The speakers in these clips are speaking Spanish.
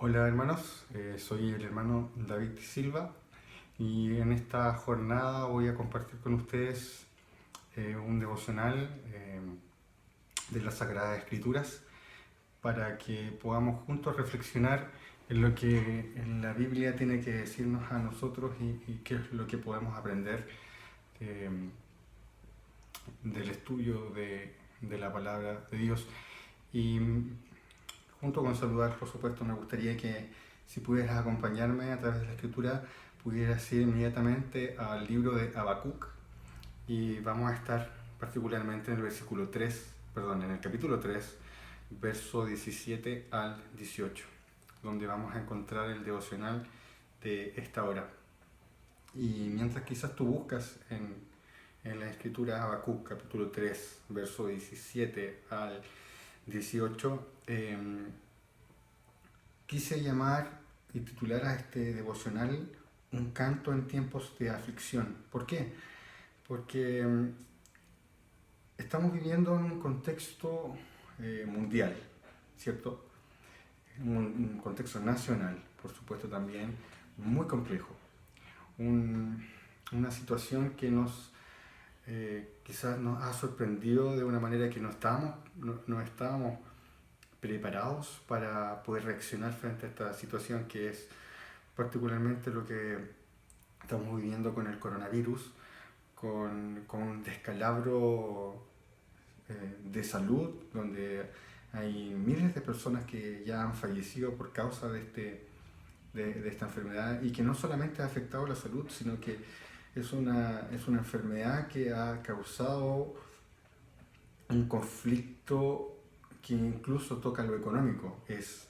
Hola hermanos, soy el hermano David Silva y en esta jornada voy a compartir con ustedes un devocional de las Sagradas Escrituras para que podamos juntos reflexionar en lo que la Biblia tiene que decirnos a nosotros y qué es lo que podemos aprender eh, del estudio de la palabra de Dios. Y junto con saludar, por supuesto, me gustaría que si pudieras acompañarme a través de la escritura, pudieras ir inmediatamente al libro de Habacuc y vamos a estar particularmente en el versículo 3, perdón, en el capítulo 3, verso 17 al 18, donde vamos a encontrar el devocional de esta hora. Y mientras quizás tú buscas en la escritura Habacuc, capítulo 3, verso 17 al 18, quise llamar y titular a este devocional Un canto en tiempos de aflicción. ¿Por qué? Porque estamos viviendo en un contexto mundial, ¿cierto? Un contexto nacional, por supuesto también, muy complejo. Una situación que quizás nos ha sorprendido de una manera que no estábamos preparados para poder reaccionar frente a esta situación que es particularmente lo que estamos viviendo con el coronavirus, con un descalabro de salud, donde hay miles de personas que ya han fallecido por causa de esta enfermedad y que no solamente ha afectado la salud, sino que es una enfermedad que ha causado un conflicto que incluso toca lo económico. Es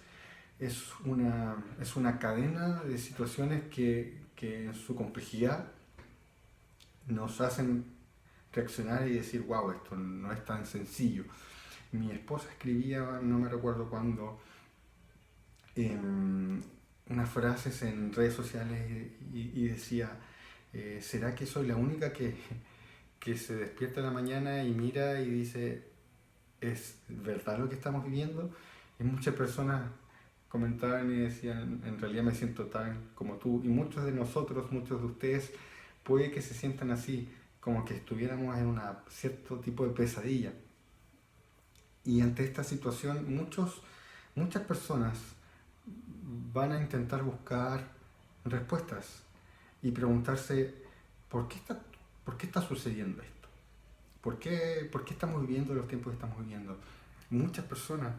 una cadena de situaciones que en su complejidad nos hacen reaccionar y decir, wow, esto no es tan sencillo. Mi esposa escribía, no me recuerdo cuándo, unas frases en redes sociales y decía, ¿será que soy la única que se despierta en la mañana y mira y dice, ¿es verdad lo que estamos viviendo? Y muchas personas comentaban y decían, en realidad me siento tan como tú, y muchos de nosotros, muchos de ustedes, puede que se sientan así, como que estuviéramos en un cierto tipo de pesadilla. Y ante esta situación, muchas personas van a intentar buscar respuestas y preguntarse, ¿por qué está sucediendo esto? ¿Por qué estamos viviendo los tiempos que estamos viviendo? Muchas personas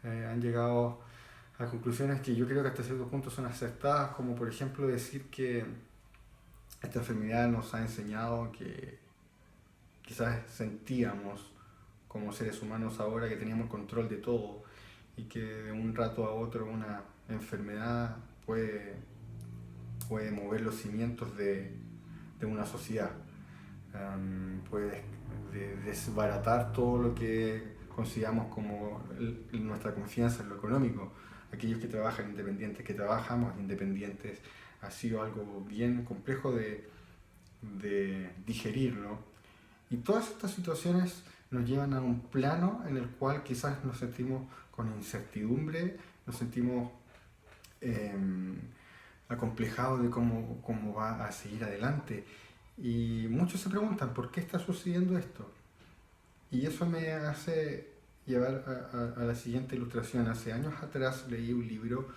han llegado a conclusiones que yo creo que hasta cierto punto son acertadas, como por ejemplo decir que esta enfermedad nos ha enseñado que quizás sentíamos como seres humanos ahora que teníamos control de todo y que de un rato a otro una enfermedad puede mover los cimientos de una sociedad, puede desbaratar todo lo que consideramos como nuestra confianza en lo económico. Aquellos que trabajan independientes, que trabajamos independientes, ha sido algo bien complejo de digerir, ¿no? Y todas estas situaciones nos llevan a un plano en el cual quizás nos sentimos con incertidumbre, nos sentimos eh, acomplejados de cómo va a seguir adelante. Y muchos se preguntan, ¿por qué está sucediendo esto? Y eso me hace llevar a la siguiente ilustración. Hace años atrás leí un libro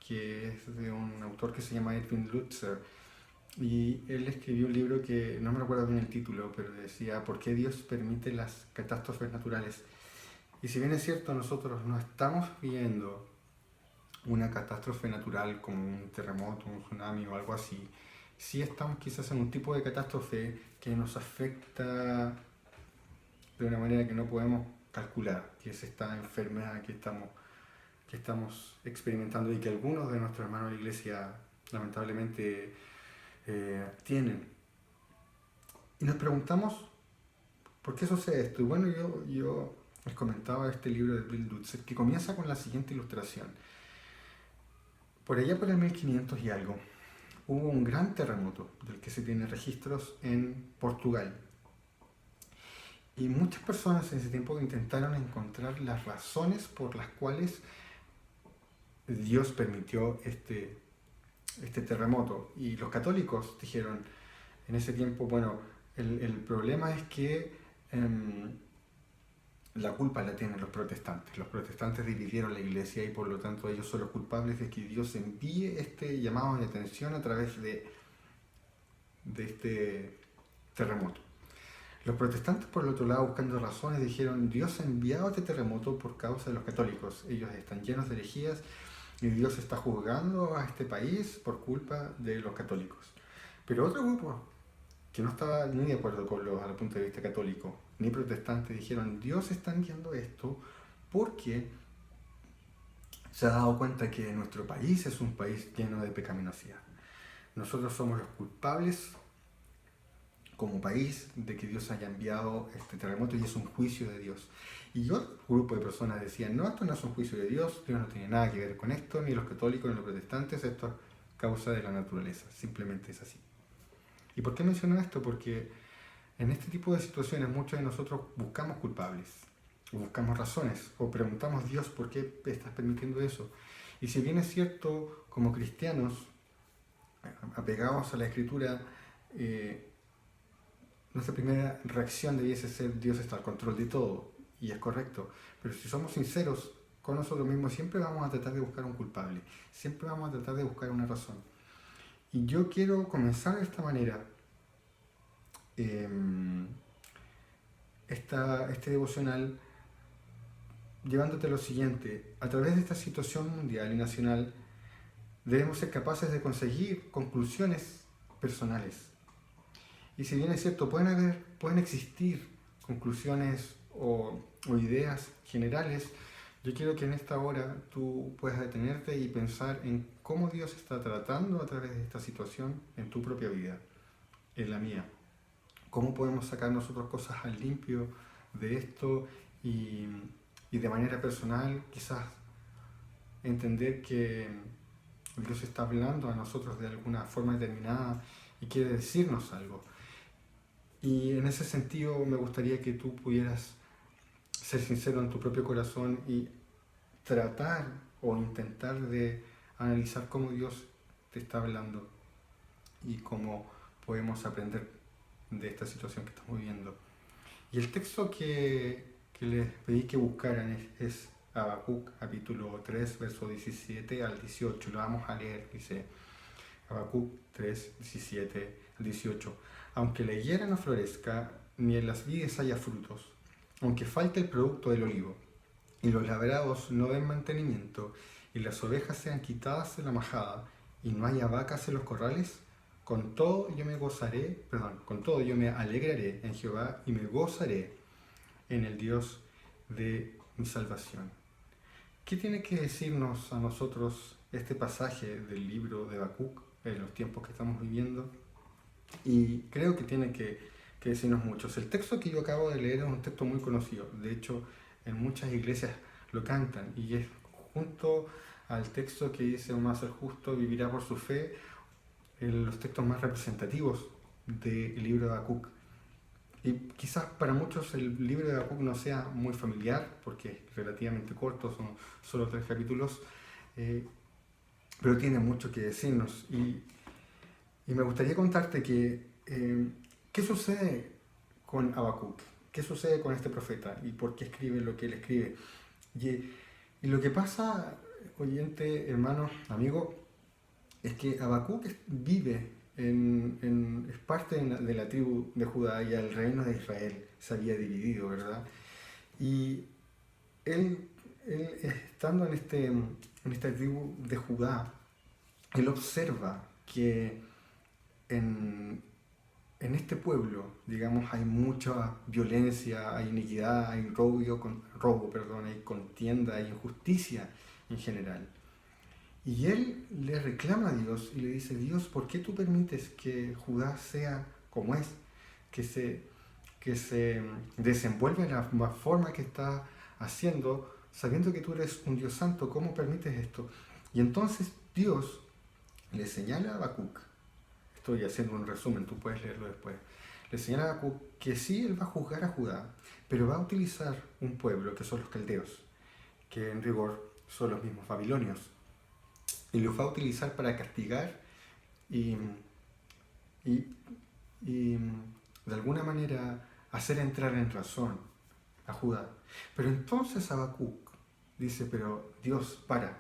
que es de un autor que se llama Edwin Lutzer. Y él escribió un libro que no me recuerdo bien el título, pero decía ¿por qué Dios permite las catástrofes naturales? Y si bien es cierto, nosotros no estamos viendo una catástrofe natural como un terremoto, un tsunami o algo así, sí estamos quizás en un tipo de catástrofe que nos afecta de una manera que no podemos calcular, que es esta enfermedad que estamos experimentando y que algunos de nuestros hermanos de la iglesia lamentablemente tienen. Y nos preguntamos, ¿por qué sucede esto? Y bueno, yo les comentaba este libro de Bill Lutzer que comienza con la siguiente ilustración. Por allá por el 1500 y algo, hubo un gran terremoto del que se tienen registros en Portugal. Y muchas personas en ese tiempo intentaron encontrar las razones por las cuales Dios permitió este terremoto. Y los católicos dijeron en ese tiempo, bueno, el problema es que la culpa la tienen los protestantes. Los protestantes dividieron la iglesia y por lo tanto ellos son los culpables de que Dios envíe este llamado de atención a través de este terremoto. Los protestantes, por el otro lado, buscando razones, dijeron: Dios ha enviado este terremoto por causa de los católicos. Ellos están llenos de herejías y Dios está juzgando a este país por culpa de los católicos. Pero otro grupo, que no estaba ni de acuerdo con los, desde el punto de vista católico ni protestante, dijeron: Dios está enviando esto porque se ha dado cuenta que nuestro país es un país lleno de pecaminosidad. Nosotros somos los culpables como país de que Dios haya enviado este terremoto y es un juicio de Dios. Y otro grupo de personas decían: no, esto no es un juicio de Dios, Dios no tiene nada que ver con esto, ni los católicos ni los protestantes, esto es causa de la naturaleza, simplemente es así. ¿Y por qué menciono esto? Porque en este tipo de situaciones muchos de nosotros buscamos culpables, o buscamos razones, o preguntamos: Dios, ¿por qué estás permitiendo eso? Y si bien es cierto, como cristianos, apegados a la Escritura, nuestra primera reacción debiese ser: Dios está al control de todo, y es correcto. Pero si somos sinceros con nosotros mismos, siempre vamos a tratar de buscar un culpable, siempre vamos a tratar de buscar una razón. Y yo quiero comenzar de esta manera este devocional llevándote lo siguiente: a través de esta situación mundial y nacional debemos ser capaces de conseguir conclusiones personales. Y si bien es cierto, pueden existir conclusiones o ideas generales, yo quiero que en esta hora tú puedas detenerte y pensar en cómo Dios está tratando a través de esta situación en tu propia vida, en la mía. Cómo podemos sacar nosotros cosas al limpio de esto y de manera personal quizás entender que Dios está hablando a nosotros de alguna forma determinada y quiere decirnos algo. Y en ese sentido me gustaría que tú pudieras ser sincero en tu propio corazón y tratar o intentar de analizar cómo Dios te está hablando y cómo podemos aprender de esta situación que estamos viviendo. Y el texto que les pedí que buscaran es Habacuc, capítulo 3, verso 17 al 18. Lo vamos a leer, dice Habacuc 3, 17 al 18. Aunque la higuera no florezca, ni en las vides haya frutos, aunque falte el producto del olivo, y los labrados no den mantenimiento, y las ovejas sean quitadas de la majada, y no haya vacas en los corrales, con todo yo me alegraré en Jehová, y me gozaré en el Dios de mi salvación. ¿Qué tiene que decirnos a nosotros este pasaje del libro de Habacuc en los tiempos que estamos viviendo? Y creo que tiene que decirnos muchos. El texto que yo acabo de leer es un texto muy conocido. De hecho, en muchas iglesias lo cantan. Y es junto al texto que dice: un más el justo vivirá por su fe, los textos más representativos del libro de Habacuc. Y quizás para muchos el libro de Habacuc no sea muy familiar, porque es relativamente corto, son solo 3 capítulos, pero tiene mucho que decirnos. Y me gustaría contarte que qué sucede con Habacuc, qué sucede con este profeta y por qué escribe lo que él escribe. Y lo que pasa, oyente, hermano, amigo, es que Habacuc vive es parte de la tribu de Judá, y el reino de Israel se había dividido, ¿verdad? Y él estando en esta tribu de Judá, él observa que en este pueblo, digamos, hay mucha violencia, hay iniquidad, hay hay contienda, hay injusticia en general. Y él le reclama a Dios y le dice: Dios, ¿por qué tú permites que Judá sea como es? Que se desenvuelve de la forma que está haciendo, sabiendo que tú eres un Dios santo. ¿Cómo permites esto? Y entonces Dios le señala a Habacuc, estoy haciendo un resumen, tú puedes leerlo después, le señala a Habacuc que sí, él va a juzgar a Judá, pero va a utilizar un pueblo que son los caldeos, que en rigor son los mismos babilonios. y los va a utilizar para castigar y, y, y de alguna manera hacer entrar en razón a Judá. Pero entonces Habacuc dice, pero Dios, para,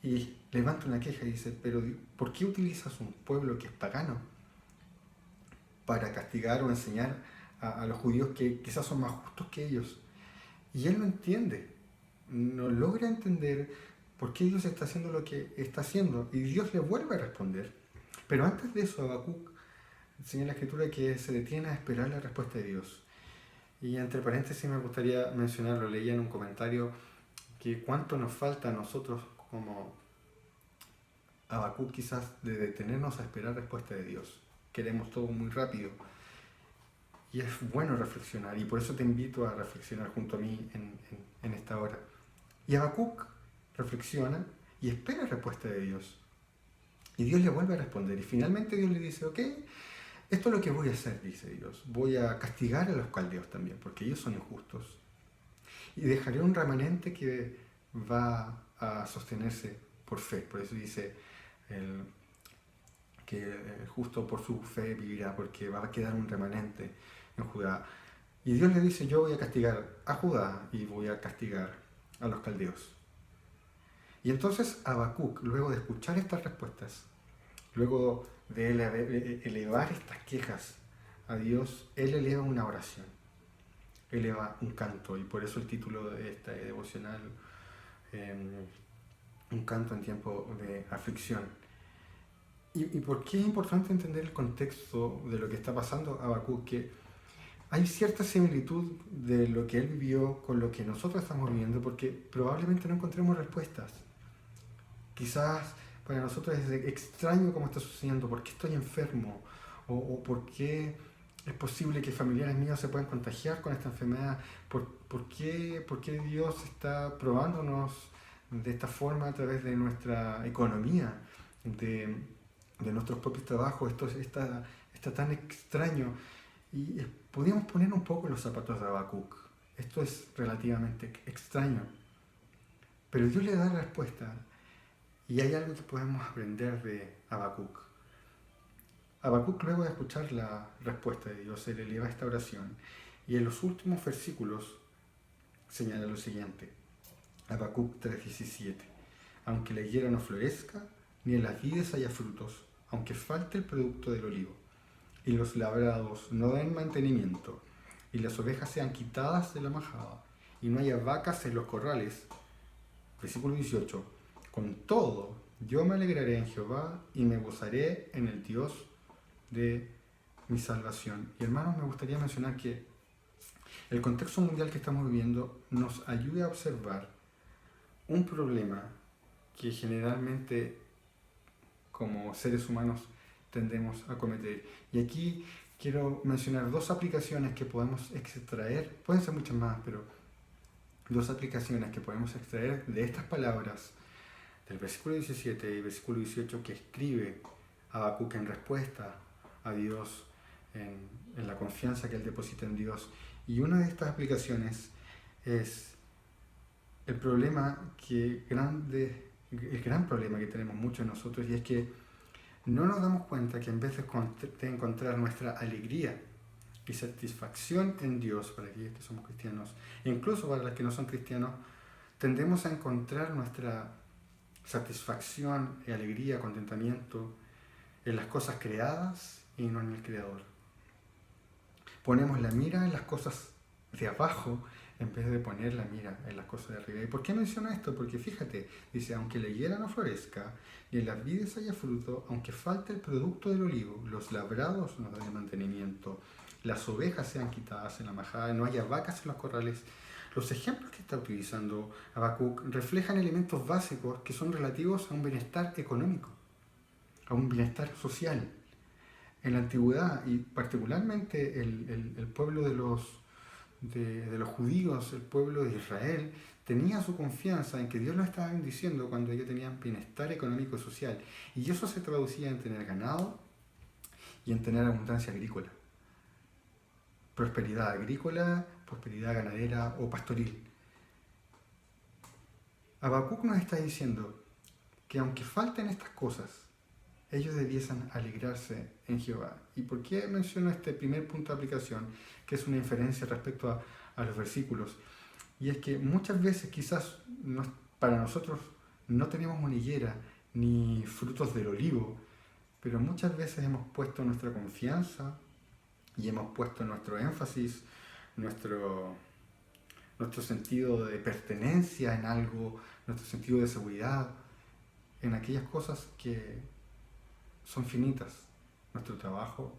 y levanta una queja y dice, pero ¿por qué utilizas un pueblo que es pagano para castigar o enseñar a los judíos que quizás son más justos que ellos? Y él no entiende, no logra entender por qué Dios está haciendo lo que está haciendo. Y Dios le vuelve a responder. Pero antes de eso, Habacuc enseña en la Escritura que se detiene a esperar la respuesta de Dios. Y entre paréntesis me gustaría mencionar, lo leía en un comentario, que cuánto nos falta a nosotros como Habacuc quizás de detenernos a esperar respuesta de Dios. Queremos todo muy rápido. Y es bueno reflexionar, y por eso te invito a reflexionar junto a mí en esta hora. Y Habacuc reflexiona y espera respuesta de Dios. Y Dios le vuelve a responder. Y finalmente Dios le dice, ok, esto es lo que voy a hacer, dice Dios. Voy a castigar a los caldeos también, porque ellos son injustos. Y dejaré un remanente que va a sostenerse por fe. Por eso dice que el justo por su fe vivirá, porque va a quedar un remanente en Judá. Y Dios le dice, yo voy a castigar a Judá y voy a castigar a los caldeos. Y entonces Habacuc, luego de escuchar estas respuestas, luego de elevar estas quejas a Dios, él eleva una oración, eleva un canto, y por eso el título de esta devocional, un canto en tiempo de aflicción. ¿Y por qué es importante entender el contexto de lo que está pasando a Habacuc? Que hay cierta similitud de lo que él vivió con lo que nosotros estamos viviendo, porque probablemente no encontremos respuestas. Quizás para nosotros es extraño cómo está sucediendo, por qué estoy enfermo, o por qué es posible que familiares míos se puedan contagiar con esta enfermedad, por qué Dios está probándonos de esta forma a través de nuestra economía, de nuestros propios trabajos. Esto está tan extraño. Y podríamos poner un poco los zapatos de Habacuc. Esto es relativamente extraño. Pero Dios le da la respuesta. Y hay algo que podemos aprender de Habacuc. Habacuc, luego de escuchar la respuesta de Dios, se le eleva esta oración. Y en los últimos versículos señala lo siguiente. Habacuc 3:17. Aunque la higuera no florezca, ni en las vides haya frutos, aunque falte el producto del olivo, y los labrados no den mantenimiento, y las ovejas sean quitadas de la majada, y no haya vacas en los corrales. Versículo 18. Con todo, yo me alegraré en Jehová, y me gozaré en el Dios de mi salvación. Y hermanos, me gustaría mencionar que el contexto mundial que estamos viviendo nos ayuda a observar un problema que generalmente como seres humanos tendemos a cometer. Y aquí quiero mencionar dos aplicaciones que podemos extraer, pueden ser muchas más, pero dos aplicaciones que podemos extraer de estas palabras del versículo 17 y versículo 18 que escribe Habacuc en respuesta a Dios, en la confianza que él deposita en Dios. Y una de estas aplicaciones es el gran problema que tenemos muchos de nosotros, y es que no nos damos cuenta que en vez de encontrar nuestra alegría y satisfacción en Dios, para aquellos que somos cristianos, e incluso para los que no son cristianos, tendemos a encontrar nuestra satisfacción y alegría, contentamiento en las cosas creadas y no en el Creador. Ponemos la mira en las cosas de abajo en vez de poner la mira en las cosas de arriba. ¿Y por qué menciono esto? Porque fíjate, dice, aunque la higuera no florezca, ni en las vides haya fruto, aunque falte el producto del olivo, los labrados no den mantenimiento, las ovejas sean quitadas en la majada, no haya vacas en los corrales. Los ejemplos que está utilizando Habacuc reflejan elementos básicos que son relativos a un bienestar económico, a un bienestar social. En la antigüedad, y particularmente el pueblo de los judíos, el pueblo de Israel, tenía su confianza en que Dios los estaba bendiciendo cuando ellos tenían bienestar económico y social. Y eso se traducía en tener ganado y en tener abundancia agrícola. Prosperidad agrícola, prosperidad ganadera o pastoril. Habacuc nos está diciendo, que aunque falten estas cosas, ellos debiesen alegrarse en Jehová. ¿Y por qué menciono este primer punto de aplicación, que es una inferencia respecto a los versículos? Y es que muchas veces quizás para nosotros no tenemos una higuera ni frutos del olivo, pero muchas veces hemos puesto nuestra confianza y hemos puesto nuestro énfasis, nuestro sentido de pertenencia en algo, nuestro sentido de seguridad, en aquellas cosas que son finitas. Nuestro trabajo,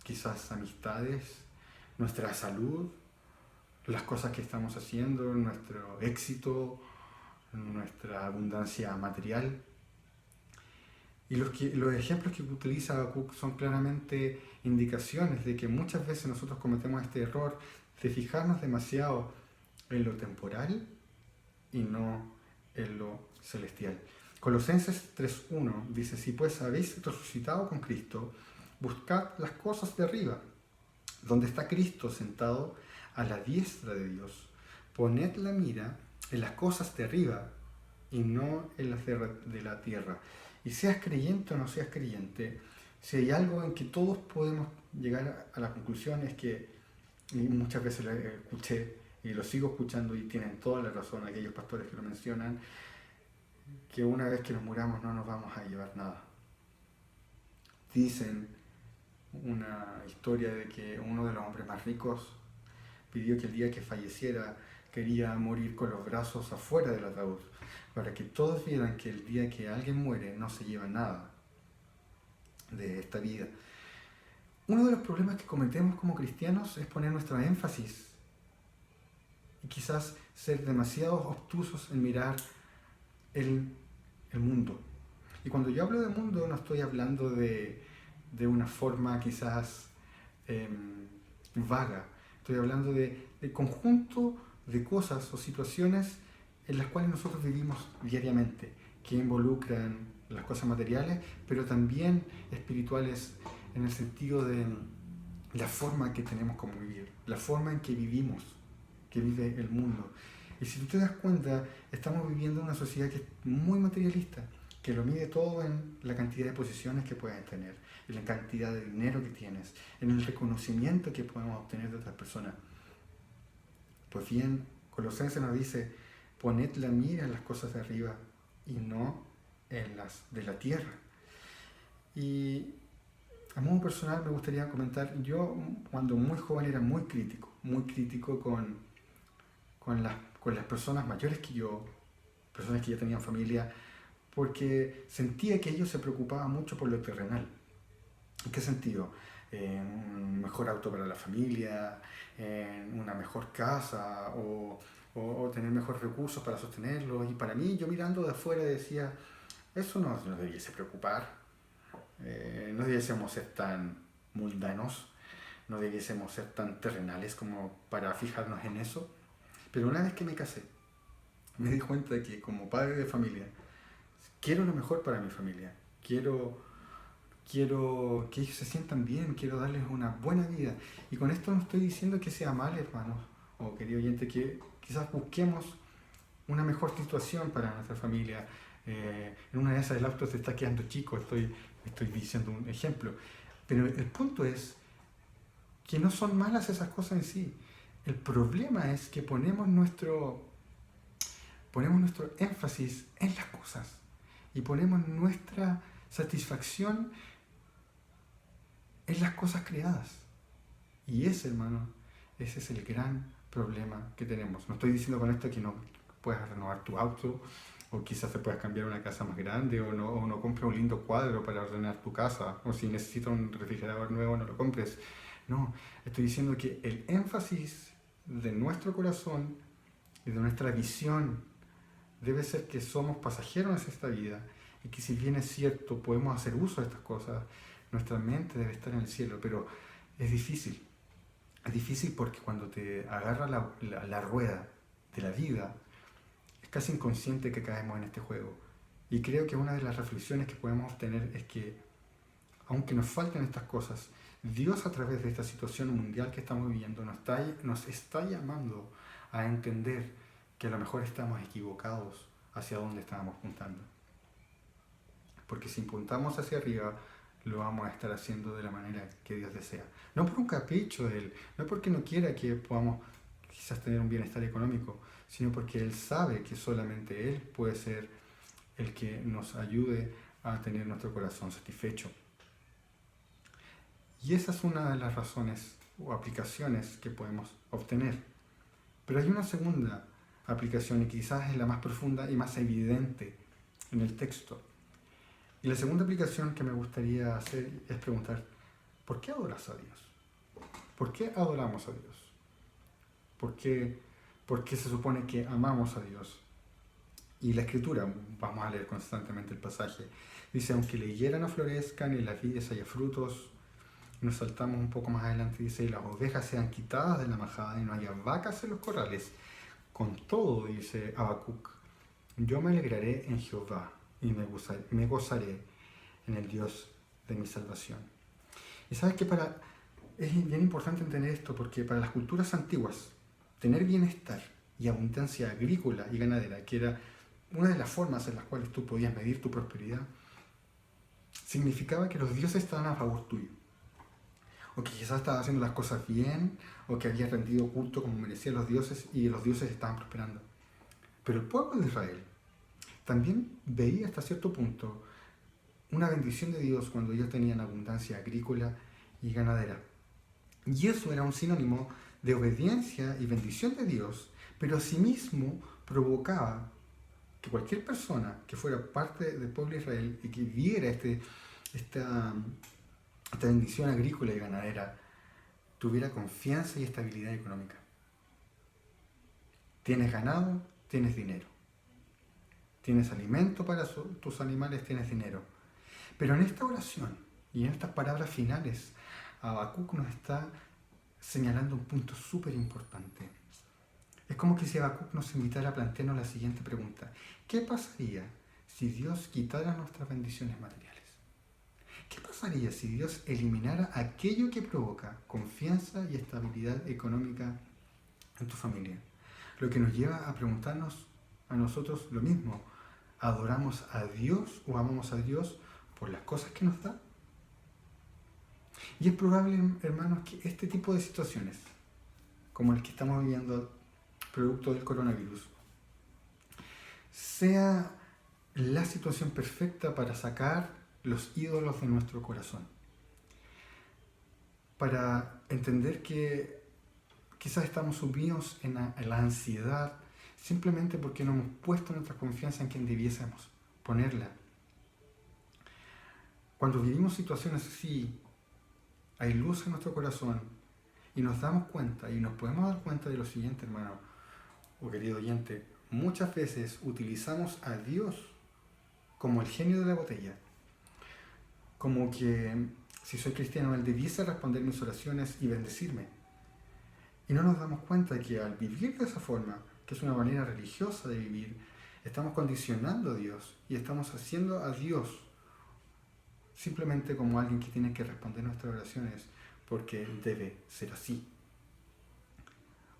quizás amistades, nuestra salud, las cosas que estamos haciendo, nuestro éxito, nuestra abundancia material. Y los ejemplos que utiliza Habacuc son claramente indicaciones de que muchas veces nosotros cometemos este error de fijarnos demasiado en lo temporal y no en lo celestial. Colosenses 3.1 dice: si pues habéis resucitado con Cristo, buscad las cosas de arriba, donde está Cristo sentado a la diestra de Dios. Poned la mira en las cosas de arriba y no en las de la tierra. Y seas creyente o no seas creyente, si hay algo en que todos podemos llegar a la conclusión es que, y muchas veces lo escuché y lo sigo escuchando y tienen toda la razón aquellos pastores que lo mencionan, que una vez que nos muramos no nos vamos a llevar nada. Dicen una historia de que uno de los hombres más ricos pidió que el día que falleciera quería morir con los brazos afuera del ataúd, para que todos vieran que el día que alguien muere no se lleva nada de esta vida. Uno de los problemas que cometemos como cristianos es poner nuestro énfasis y quizás ser demasiado obtusos en mirar el mundo. Y cuando yo hablo de mundo no estoy hablando de una forma quizás vaga. Estoy hablando de conjunto de cosas o situaciones en las cuales nosotros vivimos diariamente, que involucran las cosas materiales, pero también espirituales en el sentido de la forma que tenemos como vivir, la forma en que vivimos, que vive el mundo. Y si tú te das cuenta, estamos viviendo en una sociedad que es muy materialista, que lo mide todo en la cantidad de posiciones que puedes tener, en la cantidad de dinero que tienes, en el reconocimiento que podemos obtener de otras personas. Pues bien, Colosenses nos dice: poned la mira en las cosas de arriba y no en las de la tierra. Y a modo personal me gustaría comentar, yo cuando muy joven era muy crítico con las personas mayores que yo, personas que ya tenían familia, porque sentía que ellos se preocupaban mucho por lo terrenal. ¿En qué sentido? Un mejor auto para la familia, una mejor casa o tener mejores recursos para sostenerlo. Y para mí, yo mirando de afuera decía, eso no nos debiese preocupar, no debiésemos ser tan mundanos, no debiésemos ser tan terrenales como para fijarnos en eso. Pero una vez que me casé, me di cuenta de que como padre de familia, quiero lo mejor para mi familia, quiero que ellos se sientan bien, quiero darles una buena vida. Y con esto no estoy diciendo que sea mal, hermanos, o querido oyente, que quizás busquemos una mejor situación para nuestra familia. En una de esas el auto se está quedando chico, estoy diciendo un ejemplo. Pero el punto es que no son malas esas cosas en sí. El problema es que ponemos nuestro énfasis en las cosas y ponemos nuestra satisfacción en las cosas creadas. Y ese, hermano, ese es el gran problema que tenemos. No estoy diciendo con esto que no puedas renovar tu auto, o quizás te puedas cambiar a una casa más grande, o no compres un lindo cuadro para ordenar tu casa, o si necesitas un refrigerador nuevo, no lo compres. No, estoy diciendo que el énfasis de nuestro corazón y de nuestra visión debe ser que somos pasajeros en esta vida, y que si bien es cierto, podemos hacer uso de estas cosas, nuestra mente debe estar en el cielo, pero es difícil. Es difícil porque cuando te agarra la rueda de la vida, es casi inconsciente que caemos en este juego. Y creo que una de las reflexiones que podemos obtener es que, aunque nos falten estas cosas, Dios, a través de esta situación mundial que estamos viviendo, nos está llamando a entender que a lo mejor estamos equivocados hacia dónde estábamos apuntando. Porque si apuntamos hacia arriba, lo vamos a estar haciendo de la manera que Dios desea. No por un capricho de Él, no porque no quiera que podamos quizás tener un bienestar económico, sino porque Él sabe que solamente Él puede ser el que nos ayude a tener nuestro corazón satisfecho. Y esa es una de las razones o aplicaciones que podemos obtener. Pero hay una segunda aplicación y quizás es la más profunda y más evidente en el texto. Y la segunda aplicación que me gustaría hacer es preguntar, ¿por qué adoras a Dios? ¿Por qué adoramos a Dios? ¿Por qué se supone que amamos a Dios? Y la Escritura, vamos a leer constantemente el pasaje, dice, aunque la higuera no florezcan y las vides haya frutos, nos saltamos un poco más adelante, dice, y las ovejas sean quitadas de la majada y no haya vacas en los corrales. Con todo, dice Habacuc, yo me alegraré en Jehová y me gozaré en el Dios de mi salvación. Y sabes que es bien importante entender esto porque para las culturas antiguas, tener bienestar y abundancia agrícola y ganadera, que era una de las formas en las cuales tú podías medir tu prosperidad, significaba que los dioses estaban a favor tuyo. O que quizás estabas haciendo las cosas bien, o que habías rendido culto como merecían los dioses y los dioses estaban prosperando. Pero el pueblo de Israel también veía hasta cierto punto una bendición de Dios cuando ellos tenían abundancia agrícola y ganadera. Y eso era un sinónimo de obediencia y bendición de Dios, pero asimismo provocaba que cualquier persona que fuera parte del pueblo de Israel y que viera esta bendición agrícola y ganadera, tuviera confianza y estabilidad económica. Tienes ganado, tienes dinero. Tienes alimento para tus animales, tienes dinero. Pero en esta oración y en estas palabras finales, Habacuc nos está señalando un punto súper importante. Es como que si Habacuc nos invitara a plantearnos la siguiente pregunta. ¿Qué pasaría si Dios quitara nuestras bendiciones materiales? ¿Qué pasaría si Dios eliminara aquello que provoca confianza y estabilidad económica en tu familia? Lo que nos lleva a preguntarnos a nosotros lo mismo. ¿Adoramos a Dios o amamos a Dios por las cosas que nos da? Y es probable, hermanos, que este tipo de situaciones, como el que estamos viviendo producto del coronavirus, sea la situación perfecta para sacar los ídolos de nuestro corazón. Para entender que quizás estamos sumidos en la ansiedad simplemente porque no hemos puesto nuestra confianza en quien debiésemos ponerla. Cuando vivimos situaciones así, hay luz en nuestro corazón y nos damos cuenta y nos podemos dar cuenta de lo siguiente, hermano o querido oyente, muchas veces utilizamos a Dios como el genio de la botella, como que si soy cristiano Él debiese responder mis oraciones y bendecirme. Y no nos damos cuenta que al vivir de esa forma, que es una manera religiosa de vivir, estamos condicionando a Dios y estamos haciendo a Dios simplemente como alguien que tiene que responder nuestras oraciones porque debe ser así.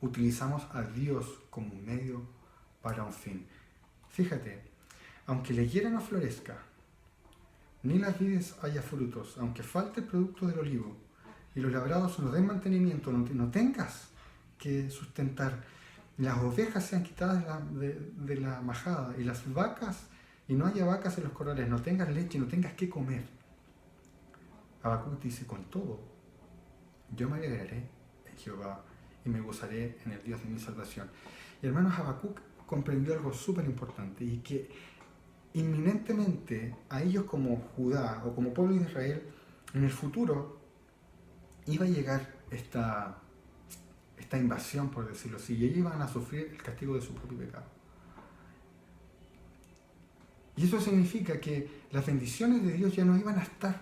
Utilizamos a Dios como un medio para un fin. Fíjate, aunque la higuera no florezca, ni las vides haya frutos, aunque falte el producto del olivo, y los labrados no den mantenimiento, no tengas que sustentar, las ovejas sean quitadas de la majada, y las vacas, y no haya vacas en los corrales, no tengas leche, no tengas que comer. Habacuc dice, con todo, yo me alegraré en Jehová y me gozaré en el Dios de mi salvación. Y hermanos, Habacuc comprendió algo súper importante y que inminentemente a ellos como Judá o como pueblo de Israel, en el futuro iba a llegar esta invasión, por decirlo así, y ellos iban a sufrir el castigo de su propio pecado. Y eso significa que las bendiciones de Dios ya no iban a estar.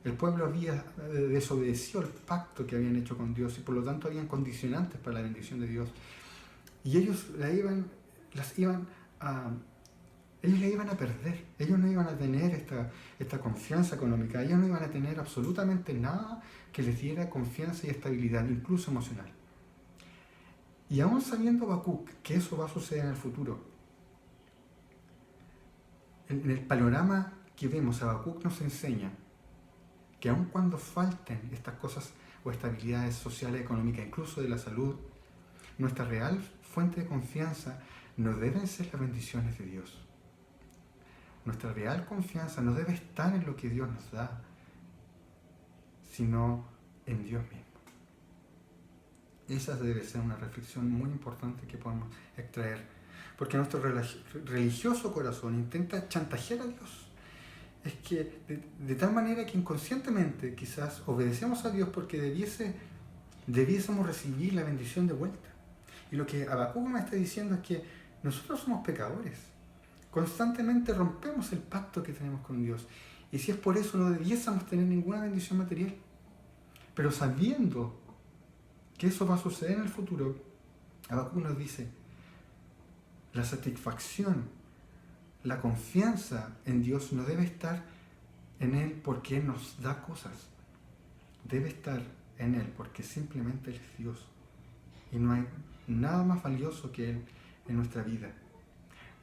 El pueblo había desobedecido el pacto que habían hecho con Dios y por lo tanto habían condicionantes para la bendición de Dios. Y ellos la iban a perder. Ellos no iban a tener esta confianza económica. Ellos no iban a tener absolutamente nada que les diera confianza y estabilidad, incluso emocional. Y aún sabiendo Habacuc que eso va a suceder en el futuro, en el panorama que vemos, Habacuc nos enseña que aun cuando falten estas cosas o estabilidades sociales, económicas, incluso de la salud, nuestra real fuente de confianza no deben ser las bendiciones de Dios. Nuestra real confianza no debe estar en lo que Dios nos da, sino en Dios mismo. Esa debe ser una reflexión muy importante que podemos extraer, porque nuestro religioso corazón intenta chantajear a Dios. Es que de tal manera que inconscientemente quizás obedecemos a Dios porque debiésemos recibir la bendición de vuelta. Y lo que Habacuc me está diciendo es que nosotros somos pecadores. Constantemente rompemos el pacto que tenemos con Dios. Y si es por eso no debiésemos tener ninguna bendición material. Pero sabiendo que eso va a suceder en el futuro, Habacuc nos dice, la satisfacción, la confianza en Dios no debe estar en Él porque Él nos da cosas. Debe estar en Él porque simplemente Él es Dios. Y no hay nada más valioso que Él en nuestra vida.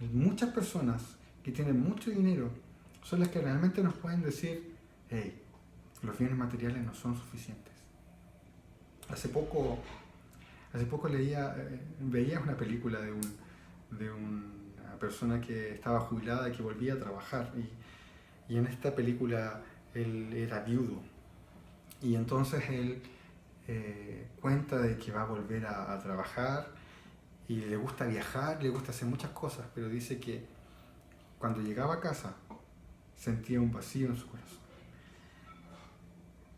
Muchas personas que tienen mucho dinero son las que realmente nos pueden decir, hey, los bienes materiales no son suficientes. Hace poco veía una película de una persona que estaba jubilada y que volvía a trabajar. Y en esta película él era viudo. Y entonces él cuenta de que va a volver a trabajar y le gusta viajar, le gusta hacer muchas cosas, pero dice que cuando llegaba a casa sentía un vacío en su corazón.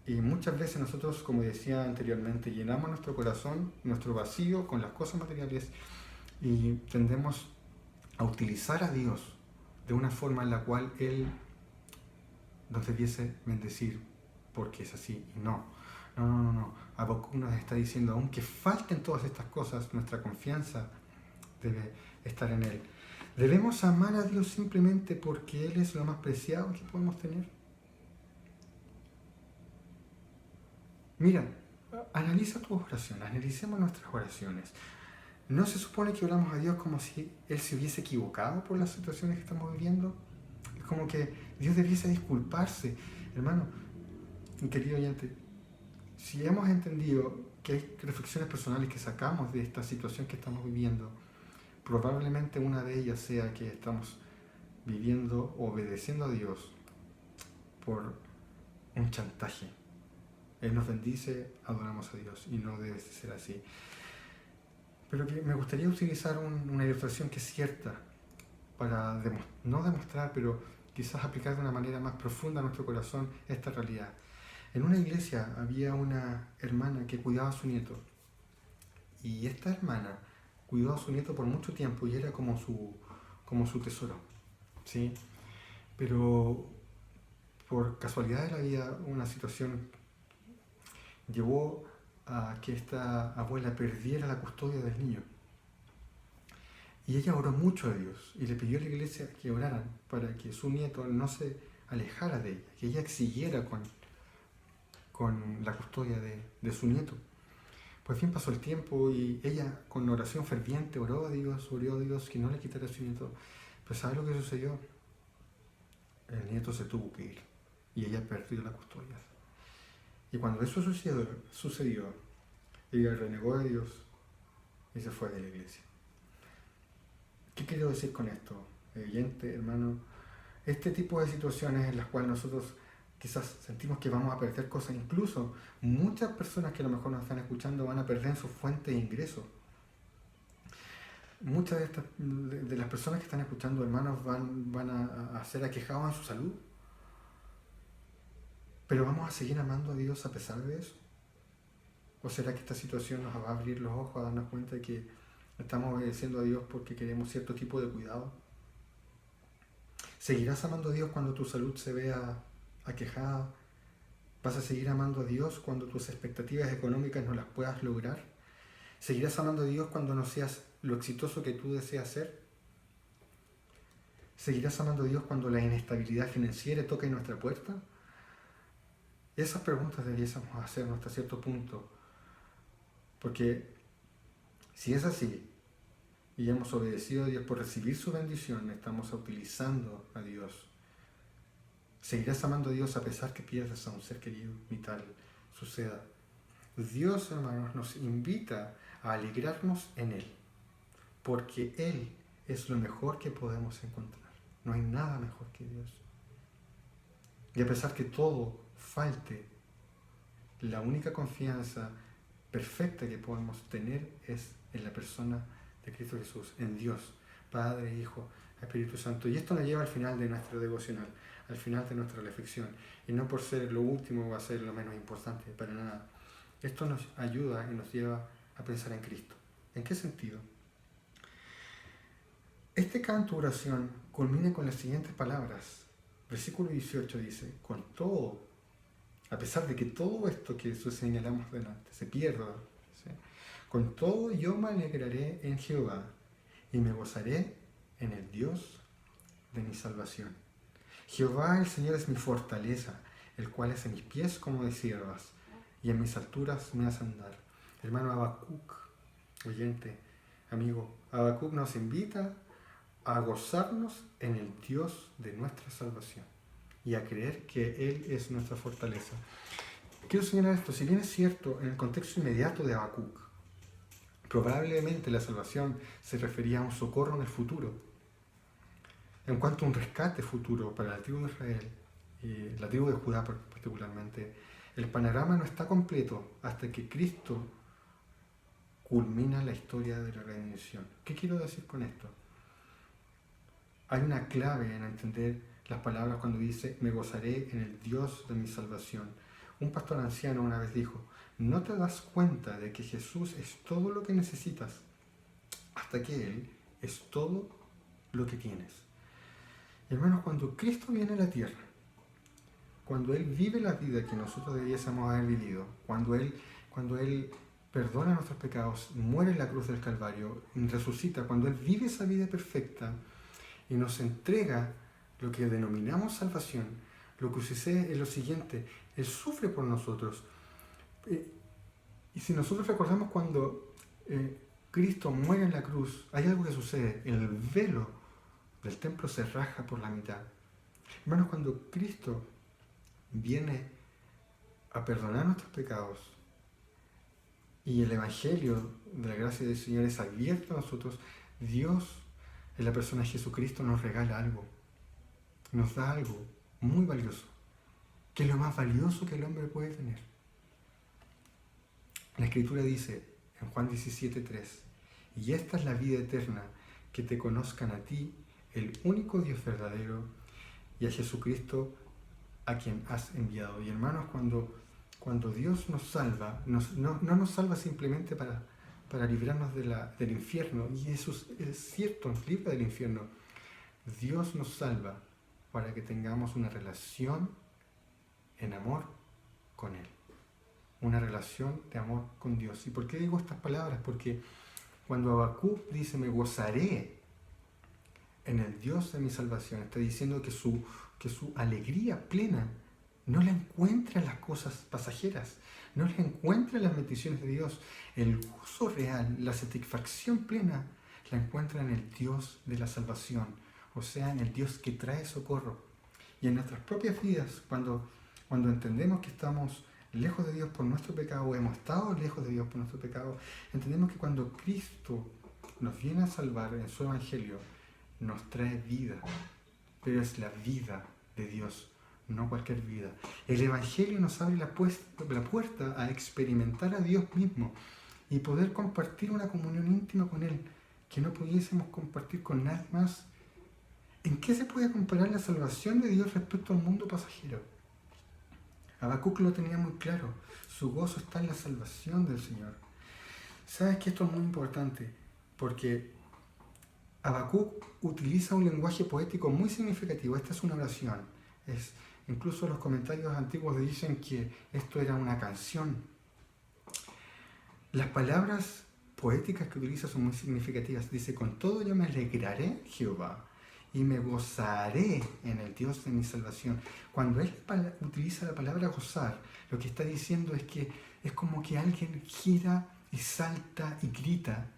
Y muchas veces nosotros, como decía anteriormente, llenamos nuestro corazón, nuestro vacío con las cosas materiales y tendemos a utilizar a Dios de una forma en la cual Él nos debiese bendecir, porque es así. Y no. Habacuc nos está diciendo, aunque falten todas estas cosas, nuestra confianza debe estar en Él. Debemos amar a Dios simplemente porque Él es lo más preciado que podemos tener. Mira, analiza tus oraciones, analicemos nuestras oraciones. ¿No se supone que oramos a Dios como si Él se hubiese equivocado por las situaciones que estamos viviendo? Es como que Dios debiese disculparse. Hermano, querido oyente, si hemos entendido que hay reflexiones personales que sacamos de esta situación que estamos viviendo, probablemente una de ellas sea que estamos viviendo, obedeciendo a Dios por un chantaje. Él nos bendice, adoramos a Dios y no debe ser así. Pero que me gustaría utilizar una ilustración que es cierta para no demostrar, pero quizás aplicar de una manera más profunda a nuestro corazón esta realidad. En una iglesia había una hermana que cuidaba a su nieto y esta hermana cuidó a su nieto por mucho tiempo y era como su tesoro, ¿sí? Pero por casualidad de la vida una situación llevó a que esta abuela perdiera la custodia del niño. Y ella oró mucho a Dios y le pidió a la iglesia que oraran para que su nieto no se alejara de ella, que ella siguiera con la custodia de su nieto. Pues bien, pasó el tiempo y ella con oración ferviente oró a Dios que no le quitara a su nieto. Pues ¿sabe lo que sucedió? El nieto se tuvo que ir y ella perdió la custodia. Y cuando eso sucedió, ella renegó de Dios y se fue de la iglesia. ¿Qué quiero decir con esto, oyente, hermano? Este tipo de situaciones en las cuales nosotros quizás sentimos que vamos a perder cosas, incluso muchas personas que a lo mejor nos están escuchando van a perder su fuente de ingreso. Muchas de las personas que están escuchando, hermanos, van a ser aquejados en su salud. ¿Pero vamos a seguir amando a Dios a pesar de eso? ¿O será que esta situación nos va a abrir los ojos a darnos cuenta de que estamos obedeciendo a Dios porque queremos cierto tipo de cuidado? ¿Seguirás amando a Dios cuando tu salud se vea aquejada? ¿Vas a seguir amando a Dios cuando tus expectativas económicas no las puedas lograr? ¿Seguirás amando a Dios cuando no seas lo exitoso que tú deseas ser? ¿Seguirás amando a Dios cuando la inestabilidad financiera toque en nuestra puerta? Esas preguntas debiésemos hacernos hasta cierto punto, porque si es así, y hemos obedecido a Dios por recibir su bendición, estamos utilizando a Dios. Seguirás amando a Dios a pesar que pierdas a un ser querido y tal suceda. Dios, hermanos, nos invita a alegrarnos en Él, porque Él es lo mejor que podemos encontrar. No hay nada mejor que Dios. Y a pesar que todo falte, la única confianza perfecta que podemos tener es en la persona de Cristo Jesús, en Dios, Padre, Hijo, Espíritu Santo. Y esto nos lleva al final de nuestro devocional, al final de nuestra reflexión. Y no por ser lo último va a ser lo menos importante, para nada. Esto nos ayuda y nos lleva a pensar en Cristo. ¿En qué sentido? Este canto de oración culmina con las siguientes palabras. Versículo 18 dice, con todo, a pesar de que todo esto que señalamos delante se pierda, ¿sí? Con todo yo me alegraré en Jehová y me gozaré en el Dios de mi salvación. Jehová el Señor es mi fortaleza, el cual hace mis pies como de siervas y en mis alturas me hace andar. Hermano Habacuc, oyente, amigo, Habacuc nos invita a gozarnos en el Dios de nuestra salvación y a creer que Él es nuestra fortaleza. Quiero señalar esto, si bien es cierto en el contexto inmediato de Habacuc, probablemente la salvación se refería a un socorro en el futuro, en cuanto a un rescate futuro para la tribu de Israel y la tribu de Judá particularmente, el panorama no está completo hasta que Cristo culmina la historia de la redención. ¿Qué quiero decir con esto? Hay una clave en entender las palabras cuando dice, me gozaré en el Dios de mi salvación. Un pastor anciano una vez dijo, no te das cuenta de que Jesús es todo lo que necesitas hasta que Él es todo lo que tienes. Hermanos, cuando Cristo viene a la tierra, cuando Él vive la vida que nosotros debiésemos haber vivido, cuando Él perdona nuestros pecados, muere en la cruz del Calvario, resucita, cuando Él vive esa vida perfecta y nos entrega lo que denominamos salvación, lo que sucede es lo siguiente, Él sufre por nosotros. Y si nosotros recordamos cuando Cristo muere en la cruz, hay algo que sucede, el velo del templo se raja por la mitad. Hermanos, cuando Cristo viene a perdonar nuestros pecados y el Evangelio de la gracia del Señor es abierto a nosotros, Dios en la persona de Jesucristo nos regala algo, nos da algo muy valioso, que es lo más valioso que el hombre puede tener. La Escritura dice en Juan 17:3, y esta es la vida eterna, que te conozcan a ti, el único Dios verdadero, y a Jesucristo a quien has enviado. Y hermanos, cuando Dios nos salva, no nos salva simplemente para librarnos del infierno, y eso es cierto, nos libra del infierno. Dios nos salva para que tengamos una relación en amor con Él. Una relación de amor con Dios. ¿Y por qué digo estas palabras? Porque cuando Habacuc dice, me gozaré en el Dios de mi salvación, está diciendo que su alegría plena no la encuentra en las cosas pasajeras, no la encuentra en las bendiciones de Dios. El gozo real, la satisfacción plena, la encuentra en el Dios de la salvación, o sea, en el Dios que trae socorro. Y en nuestras propias vidas, cuando entendemos que estamos lejos de Dios por nuestro pecado, o hemos estado lejos de Dios por nuestro pecado, entendemos que cuando Cristo nos viene a salvar en su Evangelio, nos trae vida, pero es la vida de Dios, no cualquier vida. El Evangelio nos abre la puerta a experimentar a Dios mismo y poder compartir una comunión íntima con Él que no pudiésemos compartir con nadie más. ¿En qué se puede comparar la salvación de Dios respecto al mundo pasajero? Habacuc lo tenía muy claro, su gozo está en la salvación del Señor. ¿Sabes que esto es muy importante? Porque Habacuc utiliza un lenguaje poético muy significativo. Esta es una oración. Incluso los comentarios antiguos dicen que esto era una canción. Las palabras poéticas que utiliza son muy significativas. Dice, con todo yo me alegraré, Jehová, y me gozaré en el Dios de mi salvación. Cuando él utiliza la palabra gozar, lo que está diciendo es que es como que alguien gira y salta y grita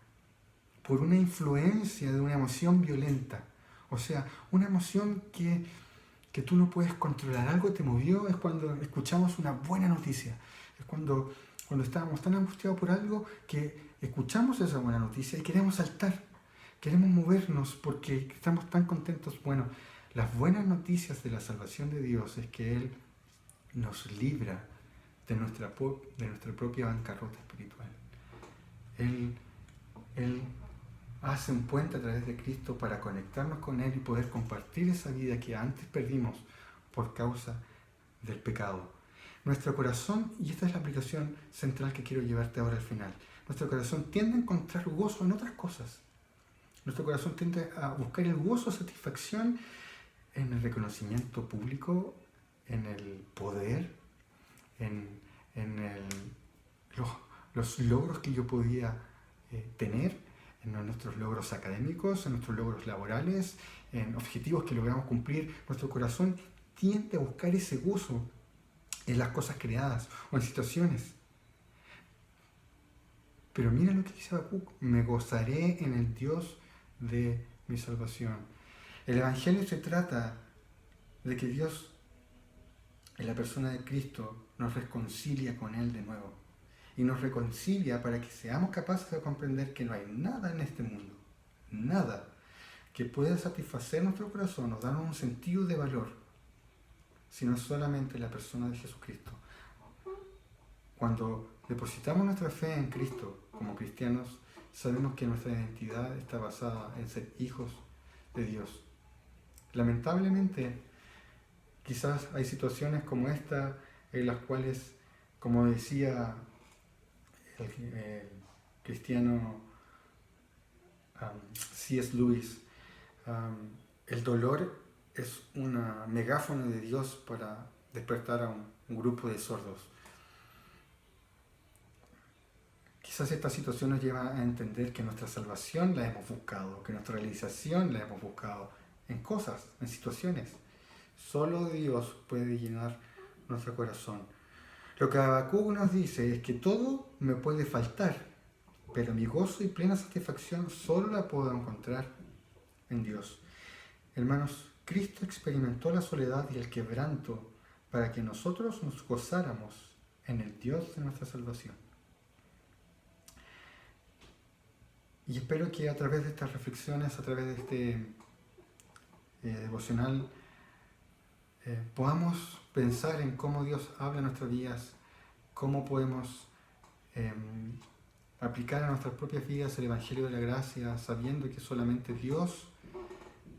por una influencia de una emoción violenta. O sea, una emoción que tú no puedes controlar. Algo te movió, es cuando escuchamos una buena noticia. Es cuando estábamos tan angustiados por algo que escuchamos esa buena noticia y queremos saltar. Queremos movernos porque estamos tan contentos. Bueno, las buenas noticias de la salvación de Dios es que Él nos libra de nuestra propia bancarrota espiritual. Él hace un puente a través de Cristo para conectarnos con Él y poder compartir esa vida que antes perdimos por causa del pecado. Nuestro corazón, y esta es la aplicación central que quiero llevarte ahora al final, nuestro corazón tiende a encontrar gozo en otras cosas. Nuestro corazón tiende a buscar el gozo, satisfacción en el reconocimiento público, en el poder, en los logros que yo podía tener, en nuestros logros académicos, en nuestros logros laborales, en objetivos que logramos cumplir. Nuestro corazón tiende a buscar ese gozo en las cosas creadas o en situaciones. Pero mira lo que dice Habacuc: me gozaré en el Dios de mi salvación. El Evangelio se trata de que Dios, en la persona de Cristo, nos reconcilia con Él de nuevo. Y nos reconcilia para que seamos capaces de comprender que no hay nada en este mundo, nada, que pueda satisfacer nuestro corazón o darnos un sentido de valor, sino solamente la persona de Jesucristo. Cuando depositamos nuestra fe en Cristo como cristianos, sabemos que nuestra identidad está basada en ser hijos de Dios. Lamentablemente, quizás hay situaciones como esta en las cuales, como decía el cristiano C.S. Lewis, el dolor es una megáfono de Dios para despertar a un grupo de sordos. Quizás esta situación nos lleva a entender que nuestra salvación la hemos buscado, que nuestra realización la hemos buscado en cosas, en situaciones. Solo Dios puede llenar nuestro corazón. Lo que Habacuc nos dice es que todo me puede faltar, pero mi gozo y plena satisfacción solo la puedo encontrar en Dios. Hermanos, Cristo experimentó la soledad y el quebranto para que nosotros nos gozáramos en el Dios de nuestra salvación. Y espero que a través de estas reflexiones, a través de este devocional, podamos pensar en cómo Dios habla en nuestras vidas, cómo podemos aplicar a nuestras propias vidas el Evangelio de la Gracia, sabiendo que solamente Dios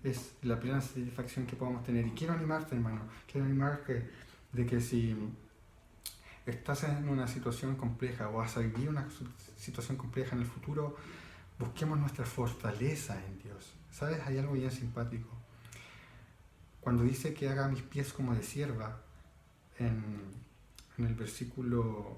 es la plena satisfacción que podamos tener. Y quiero animarte, hermano, quiero animarte de que si estás en una situación compleja o vas a vivir una situación compleja en el futuro, busquemos nuestra fortaleza en Dios. ¿Sabes? Hay algo bien simpático. Cuando dice que haga mis pies como de sierva, en el versículo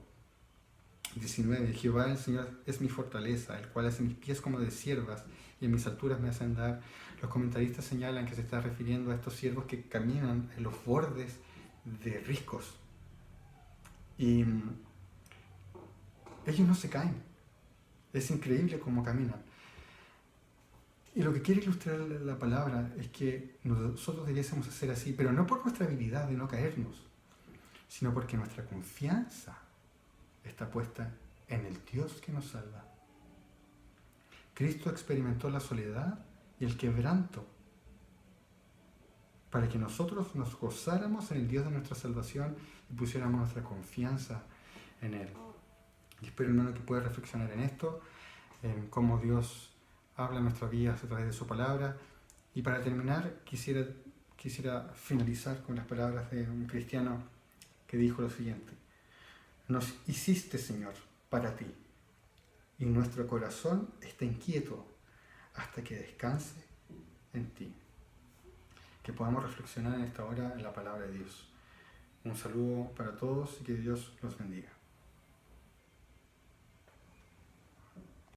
19, Jehová el Señor es mi fortaleza, el cual hace mis pies como de siervas y en mis alturas me hace andar. Los comentaristas señalan que se está refiriendo a estos siervos que caminan en los bordes de riscos. Y ellos no se caen. Es increíble cómo caminan. Y lo que quiere ilustrar la palabra es que nosotros debiésemos hacer así, pero no por nuestra habilidad de no caernos, sino porque nuestra confianza está puesta en el Dios que nos salva. Cristo experimentó la soledad y el quebranto para que nosotros nos gozáramos en el Dios de nuestra salvación y pusiéramos nuestra confianza en Él. Y espero, hermano, que puedas reflexionar en esto, en cómo Dios habla en nuestras vidas a través de su palabra. Y para terminar, quisiera finalizar con las palabras de un cristiano que dijo lo siguiente: nos hiciste, Señor, para ti, y nuestro corazón está inquieto hasta que descanse en ti. Que podamos reflexionar en esta hora en la palabra de Dios. Un saludo para todos y que Dios los bendiga.